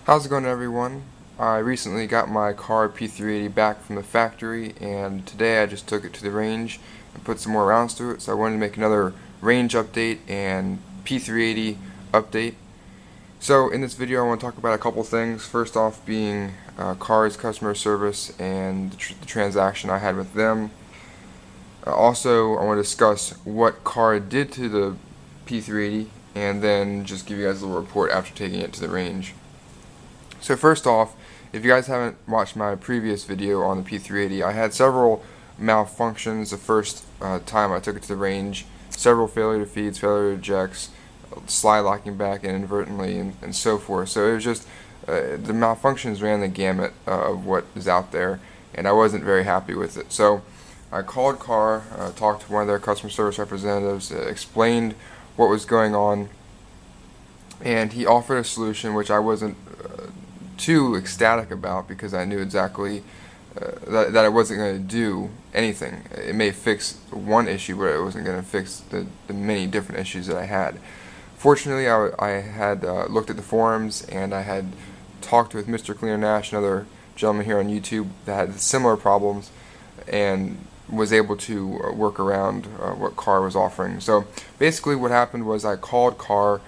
How's it going, everyone? I recently got my Kahr P380 back from the factory, and today I just took it to the range and put some more rounds to it. So I wanted to make another range update and P380 update. So in this video I want to talk about a couple things. First off being Kahr's customer service and the transaction I had with them. Also I want to discuss what Kahr did to the P380 and then just give you guys a little report after taking it to the range. So first off, if you guys haven't watched my previous video on the P380, I had several malfunctions the first time I took it to the range, several failure to feeds, failure to ejects, slide locking back inadvertently, and so forth. So it was just, the malfunctions ran the gamut of what is out there, and I wasn't very happy with it. So I called Kahr, talked to one of their customer service representatives, explained what was going on, and he offered a solution which I wasn't too ecstatic about, because I knew exactly that it wasn't going to do anything. It may fix one issue, but it wasn't going to fix the many different issues that I had. Fortunately, I had looked at the forums, and I had talked with Mr. Cleaner Nash, another gentleman here on YouTube that had similar problems, and was able to work around what Kahr was offering. So basically what happened was I called Kahr,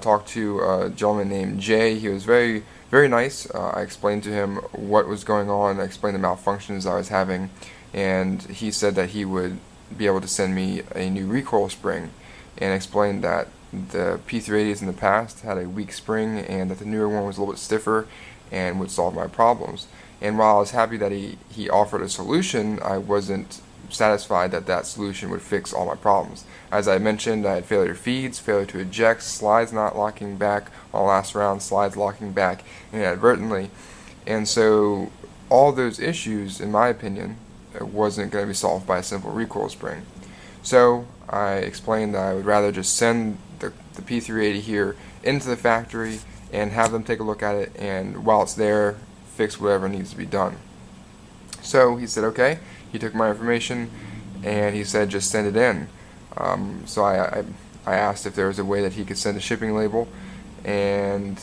talked to a gentleman named Jay. He was very nice. I explained to him what was going on. I explained the malfunctions I was having, and he said that he would be able to send me a new recoil spring, and explained that the P380s in the past had a weak spring and that the newer one was a little bit stiffer and would solve my problems. And while I was happy that he offered a solution, I wasn't satisfied that that solution would fix all my problems. As I mentioned, I had failure to feeds, failure to eject, slides not locking back on the last round, slides locking back inadvertently. And so all those issues, in my opinion, wasn't going to be solved by a simple recoil spring. So I explained that I would rather just send the P380 here into the factory and have them take a look at it, and while it's there, fix whatever needs to be done. So he said okay. He took my information and he said just send it in. So I asked if there was a way that he could send a shipping label, and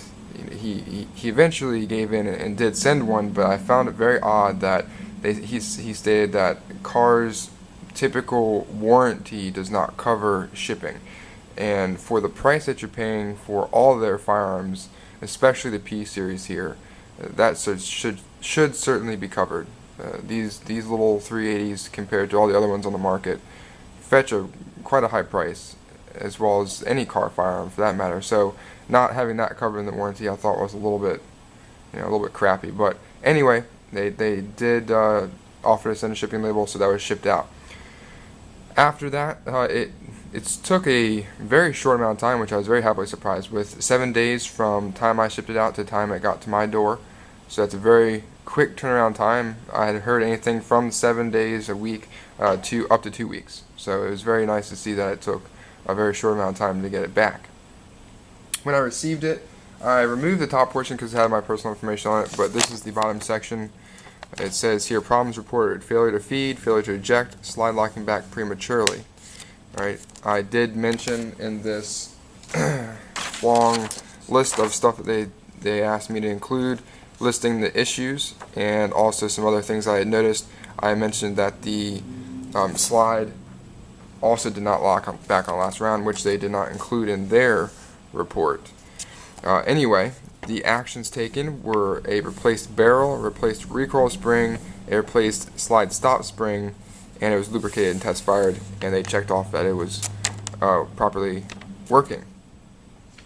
he eventually gave in and did send one, but I found it very odd that he stated that Kahr's typical warranty does not cover shipping, and for the price that you're paying for all of their firearms, especially the P series here, that should certainly be covered. These little 380s compared to all the other ones on the market fetch quite a high price, as well as any Kahr firearm for that matter. So not having that covered in the warranty, I thought was a little bit crappy. But anyway, they did offer to send a shipping label, so that was shipped out. After that, it took a very short amount of time, which I was very happily surprised with. 7 days from time I shipped it out to time it got to my door. So that's a very quick turnaround time. I had heard anything from 7 days, a week, to up to 2 weeks. So it was very nice to see that it took a very short amount of time to get it back. When I received it, I removed the top portion because it had my personal information on it, but this is the bottom section. It says here, problems reported: failure to feed, failure to eject, slide locking back prematurely. Alright, I did mention in this long list of stuff that they asked me to include, listing the issues and also some other things I had noticed. I mentioned that the slide also did not lock back on the last round, which they did not include in their report. Anyway, the actions taken were a replaced barrel, replaced recoil spring, a replaced slide stop spring, and it was lubricated and test fired, and they checked off that it was properly working.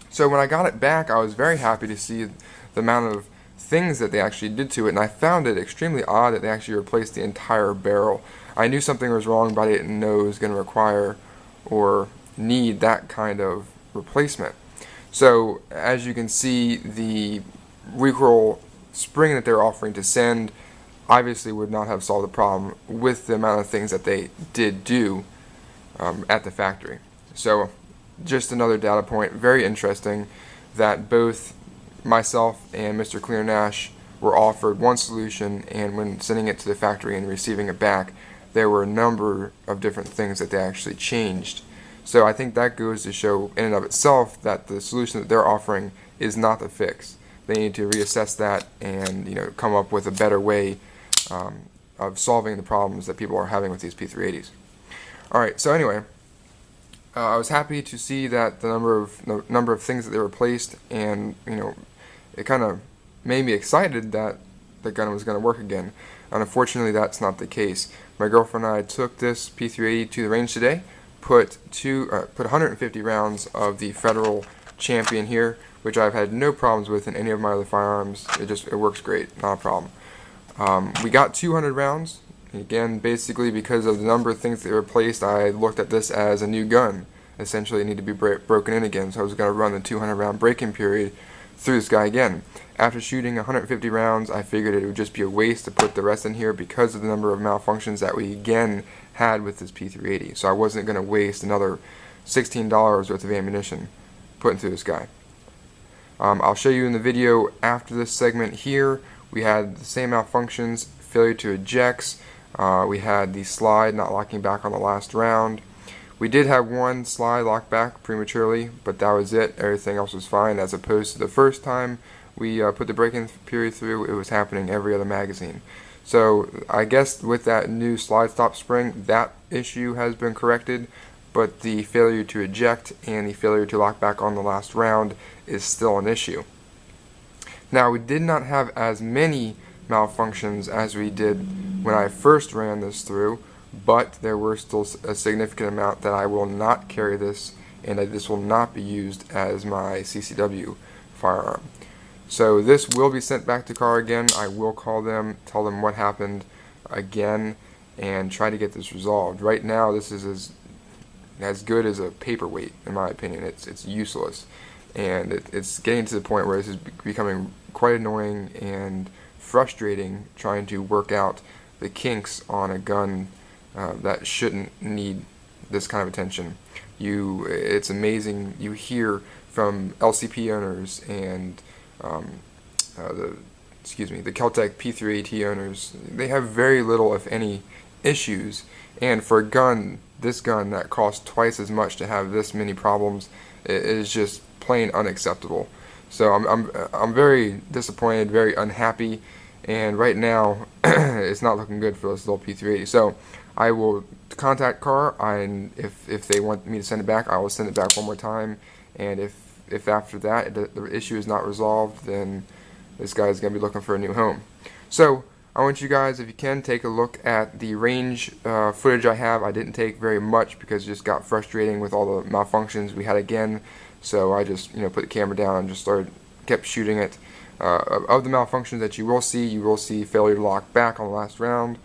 So when I got it back, I was very happy to see the amount of things that they actually did to it, and I found it extremely odd that they actually replaced the entire barrel. I knew something was wrong, but I didn't know it was going to require or need that kind of replacement. So as you can see, the recoil spring that they're offering to send obviously would not have solved the problem with the amount of things that they did do at the factory. So just another data point, very interesting that both myself and Mr. Cleaner Nash were offered one solution, and when sending it to the factory and receiving it back, there were a number of different things that they actually changed. So I think that goes to show in and of itself that the solution that they're offering is not the fix. they need to reassess that and come up with a better way of solving the problems that people are having with these P380s. Alright, so anyway, I was happy to see that the number of things that they replaced, and it kind of made me excited that the gun was going to work again. And unfortunately, that's not the case. My girlfriend and I took this P380 to the range today, put 150 rounds of the Federal Champion here, which I've had no problems with in any of my other firearms. It works great, not a problem. We got 200 rounds. Again, basically because of the number of things that they replaced, I looked at this as a new gun. Essentially, it needed to be broken in again, so I was going to run the 200 round break-in period through this guy again. After shooting 150 rounds, I figured it would just be a waste to put the rest in here because of the number of malfunctions that we again had with this P380. So I wasn't going to waste another $16 worth of ammunition putting through this guy. I'll show you in the video after this segment here. We had the same malfunctions, failure to ejects. We had the slide not locking back on the last round. We did have one slide lock back prematurely, but that was it. Everything else was fine, as opposed to the first time we put the break-in period through. It was happening every other magazine. So I guess with that new slide stop spring, that issue has been corrected, but the failure to eject and the failure to lock back on the last round is still an issue. Now, we did not have as many malfunctions as we did when I first ran this through, but there were still a significant amount that I will not carry this, and that this will not be used as my CCW firearm. So this will be sent back to Kahr again. I will call them, tell them what happened again, and try to get this resolved. Right now, this is as good as a paperweight, in my opinion. It's useless, and it's getting to the point where this is becoming quite annoying and frustrating trying to work out the kinks on a gun that shouldn't need this kind of attention. It's amazing. You hear from LCP owners and the Keltec P380 owners. They have very little, if any, issues. And for a gun, this gun that costs twice as much to have this many problems, it is just plain unacceptable. So I'm very disappointed, very unhappy, and right now it's not looking good for this little P380. So I will contact Kahr, and if they want me to send it back, I will send it back one more time. And if after that the issue is not resolved, then this guy is going to be looking for a new home. So I want you guys, if you can, take a look at the range footage I have. I didn't take very much because it just got frustrating with all the malfunctions we had again. So I just put the camera down and just kept shooting it. Of the malfunctions that you will see failure to lock back on the last round.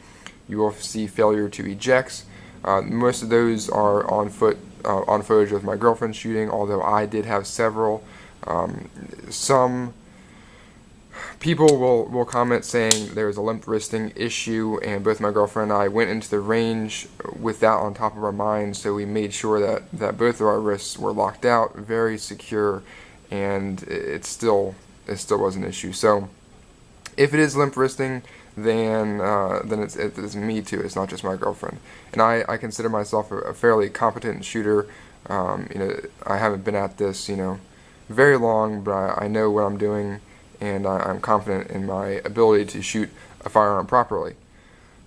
You will see failure to ejects. Most of those are on footage of my girlfriend shooting, although I did have several. Some people will comment saying there was a limp wristing issue, and both my girlfriend and I went into the range with that on top of our minds, so we made sure that both of our wrists were locked out, very secure, and it still was an issue. So if it is limp wristing, then it's me too. It's not just my girlfriend. And I consider myself a fairly competent shooter. I haven't been at this very long, but I know what I'm doing, and I'm confident in my ability to shoot a firearm properly.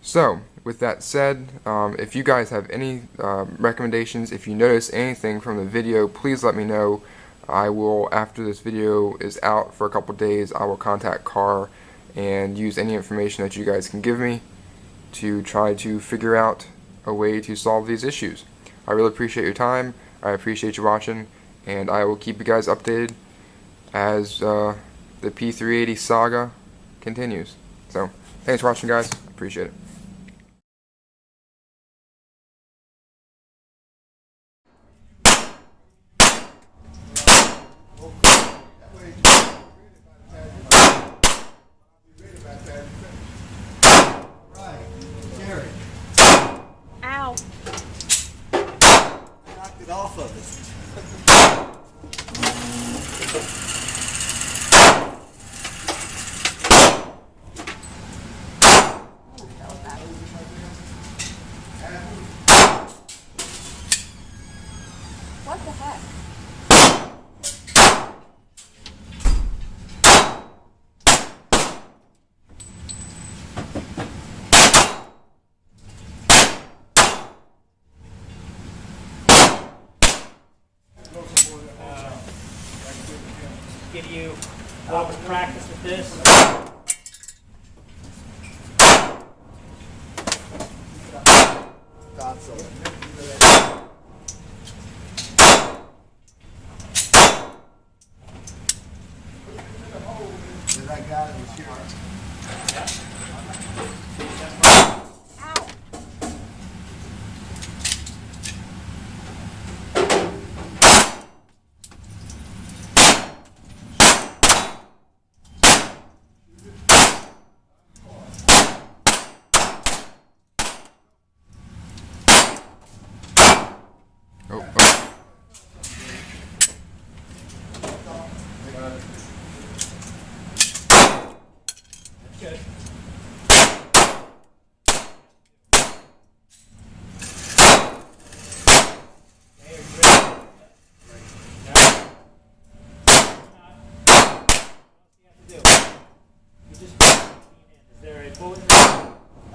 So with that said, if you guys have any recommendations, if you notice anything from the video, please let me know. I will, after this video is out for a couple days, I will contact Kahr and use any information that you guys can give me to try to figure out a way to solve these issues. I really appreciate your time. I appreciate you watching, and I will keep you guys updated as the P380 saga continues. So thanks for watching, guys. Appreciate it. Ow. Knocked it off of us. What the heck? give you a little bit of practice with this. That guy that was here. Oh, oh. Good.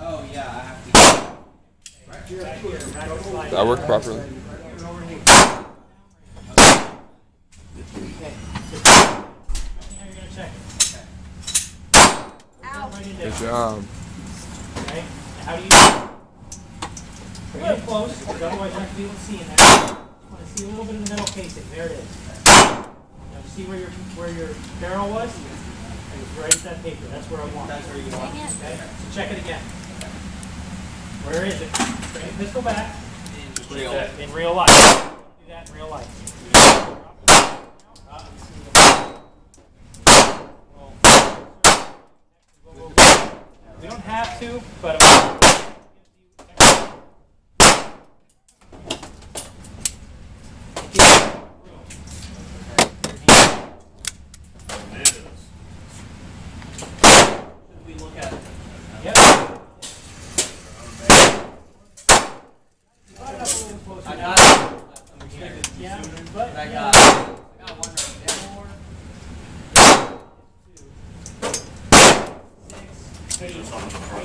Oh yeah, I have to. That worked properly. Good job. Okay. How do you bring it close? Because otherwise you have to be able to see in there. I want to see a little bit of the metal casing. There it is. Now you see where your barrel was? It was right at that paper. That's where I want. That's where you want. Okay. So check it again. Where is it? Bring the pistol back. In real life. Do that in real life. We don't have to, but we look at it. Yep. I got it. Yeah, but I got it. I got one right there. 4, 6, 8.